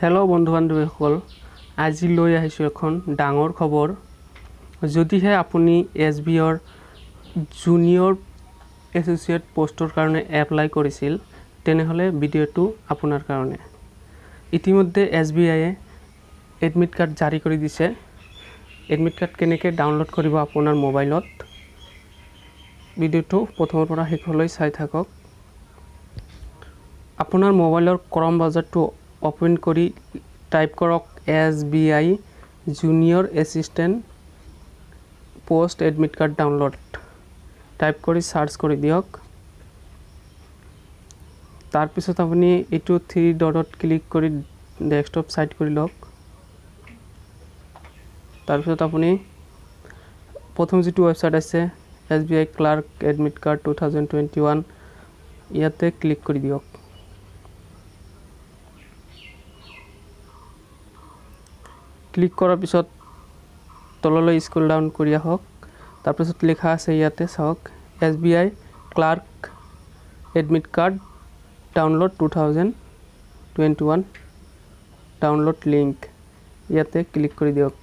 hello बंधु बान्धवीসকল আজি লৈ আহিছোঁ এখন ডাঙৰ খবৰ যদিহে আপুনি এছবিআইৰ জুনিয়ৰ এছ'চিয়েট পোষ্টৰ কাৰণে এপ্লাই কৰিছিল তেনেহলে ভিডিঅ'টো আপোনাৰ কাৰণে ইতিমধ্যে এছবিআইয়ে এডমিট কাৰ্ড জাৰি কৰি দিছে এডমিট কাৰ্ড কেনেকৈ ডাউনলোড কৰিব আপোনাৰ মোবাইলত ভিডিঅ'টো প্ৰথমৰ পৰা শেষলৈ চাই থাকক আপোনাৰ মোবাইলৰ ক্ৰম ব্ৰাউজাৰটো ओपन करी टाइप करक SBI junior assistant post admit card download type करी सार्च करी दियक तार पिছত আপুনি এটো 3 ডটত ক্লিক কৰি ডেস্কটপ সাইট কৰি লওক তাৰ পিছত আপুনি প্ৰথম যেটো ওয়েবসাইট আছে SBI ক্লাৰ্ক এডমিট কাৰ্ড 2021 ইয়াতে ক্লিক কৰি দিয়ক ক্লিক কৰাৰ পিছত তললৈ স্ক্ৰল ডাউন কৰি আহক তাৰ পিছত লেখা আছে ইয়াতে চাওক SBI clerk admit card download 2021 download link ইয়াতে ক্লিক কৰি দিয়ক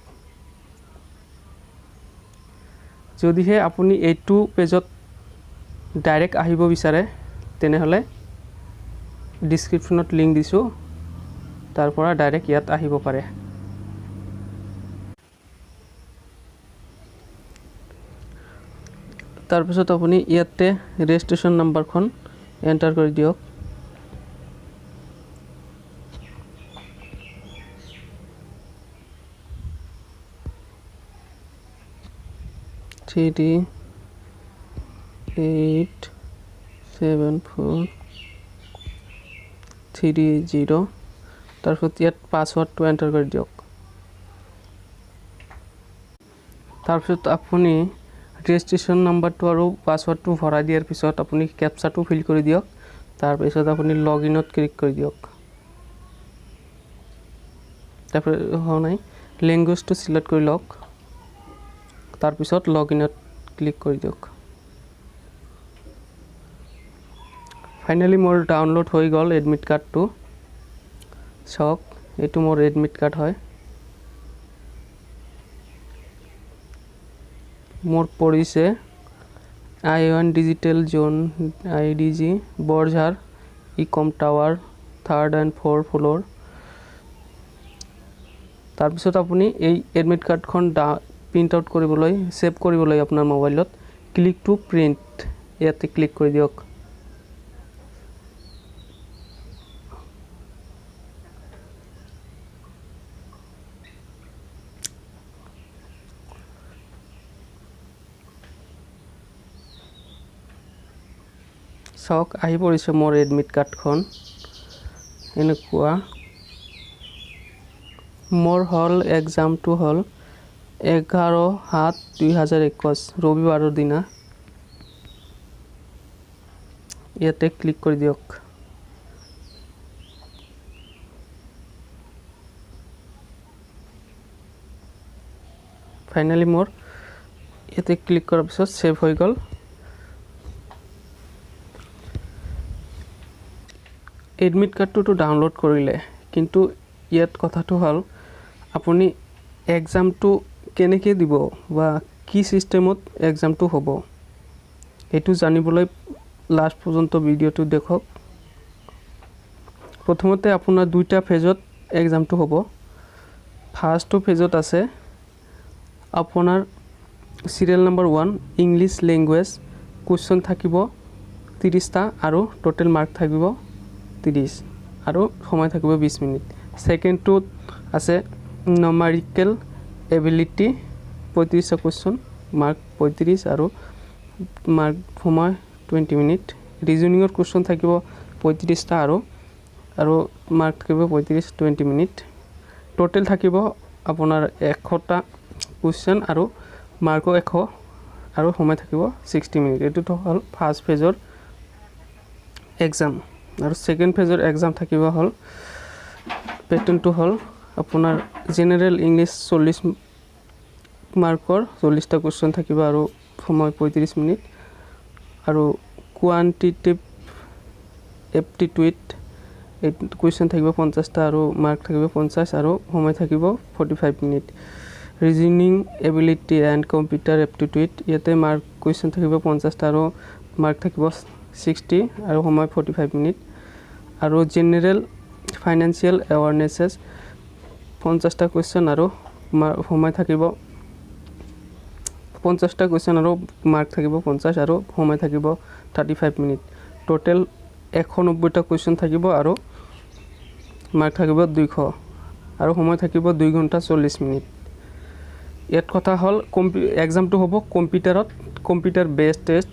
যদিহে আপুনি এইটো পেজত ডাইৰেক্ট আহিব বিচাৰে তেনেহলে ডেসক্ৰিপচনত লিংক দিছো তাৰ পৰা ডাইৰেক্ট ইয়াত আহিব পাৰে तार पिছত আপুনি ইয়াতে ৰেজিষ্ট্ৰেচন নাম্বাৰখন এন্টাৰ কৰি দিয়ক TD 874330 तार पिছত ইয়াত পাসওয়াৰ্ডটো এন্টাৰ কৰি দিয়ক तार पिছত আপুনি रेजिस्ट्रेशन नम्बर तो और पासवर्ड तो भरा दियार पिছত আপুনি कैप्चा तो फिल কৰি দিয়ক তাৰ পিছত আপুনি লগইনত ক্লিক কৰি দিয়ক তাৰপৰ হনাই ল্যাঙ্গুয়েজ তো সিলেক্ট কৰি লওক তাৰ পিছত লগইনত ক্লিক কৰি দিয়ক ফাইনালি মোৰ ডাউনলোড হৈ গল এডমিট কাৰ্ড তো সক এটো মোৰ এডমিট কার্ড হয় मोर परिसे I1 digital zone IDG Borjhar इकम tower 3rd and 4th floor तार पिছত আপুনি এই এডমিট কার্ডখন প্রিন্ট আউট কৰিবলৈ সেভ কৰিবলৈ আপোনাৰ মোবাইলত ক্লিক টু প্ৰিন্ট ইয়াতে ক্লিক কৰি দিয়ক সক আহি পৰিছে মোৰ এডমিট কাৰ্ডখন এনেকুৱা মোৰ হল এক্সামটো হল 11/7/2021 ৰবিবাৰৰ দিনা ইয়াতে ক্লিক কৰি দিয়ক ফাইনালি মোৰ ইয়াতে ক্লিক কৰাৰ পিছত সেভ হৈ গল এডমিট কাৰ্ডটো তো ডাউনলোড কৰিলে কিন্তু ইয়াত কথাটো হল আপুনি এক্সামটো কেনেকৈ দিব বা কি সিস্টেমত এক্সামটো হ'ব এটো জানিবলৈ লাষ্ট পৰ্যন্ত ভিডিওটো দেখক প্ৰথমতে আপোনাৰ দুইটা ফেজত এক্সামটো হ'ব ফাৰ্স্ট ফেজত আছে আপোনাৰ serial number 1 English language question থাকিব 30টা আৰু টোটাল মাৰ্ক থাকিব 30 আৰু সময় থাকিব 20 মিনিট সেকেন্ড টু আছে ন্यूमेरिकल এবিলিটি 35 কোশ্চন মার্ক 35 আৰু মাৰ্ক সময় 20 মিনিট ৰিজনিংৰ কোশ্চন থাকিব 35টা আৰু মাৰ্ক থাকিব 35 20 মিনিট টোটাল থাকিব আপোনাৰ 100টা কোশ্চন আৰু মাৰ্ক 100 আৰু সময় থাকিব 60 মিনিট এটো হল ফাৰ্স্ট ফেজৰ एग्जाम और सेकेंड फेजर एग्जाम থাকিবা হল पैटर्न तो हल আপোনাৰ জেনাৰেল इंग्लिश 40 मार्कर 40টা क्वेश्चन থাকিবা আৰু সময় 35 মিনিট আৰু কোয়ান্টিটেটিভ এপ্টিটিউড এই কুৱেশ্যন থাকিব 50টা আৰু মাৰ্ক থাকিব 50 আৰু সময় থাকিব 45 minute reasoning ability and computer aptitude ইয়াতে মাৰ্ক কুৱেশ্যন থাকিব 50টা আৰু মাৰ্ক থাকিব 60 আৰু সময় 45 মিনিট আৰু জেনেৰেল ফাইনেন্সিয়েল এৱাৰনেছেছ 50টা কুৱেশ্যন আৰু সময় থাকিব 50টা কুৱেশ্যন আৰু মাৰ্ক থাকিব 50 আৰু সময় থাকিব 35 মিনিট টোটেল 190টা কুৱেশ্যন থাকিব আৰু মাৰ্ক থাকিব 200 আৰু সময় থাকিব 2 ঘণ্টা 40 মিনিট ইয়াত কথা হ'ল এক্সামটো হ'ব কম্পিউটাৰত কম্পিউটাৰ বেছড টেষ্ট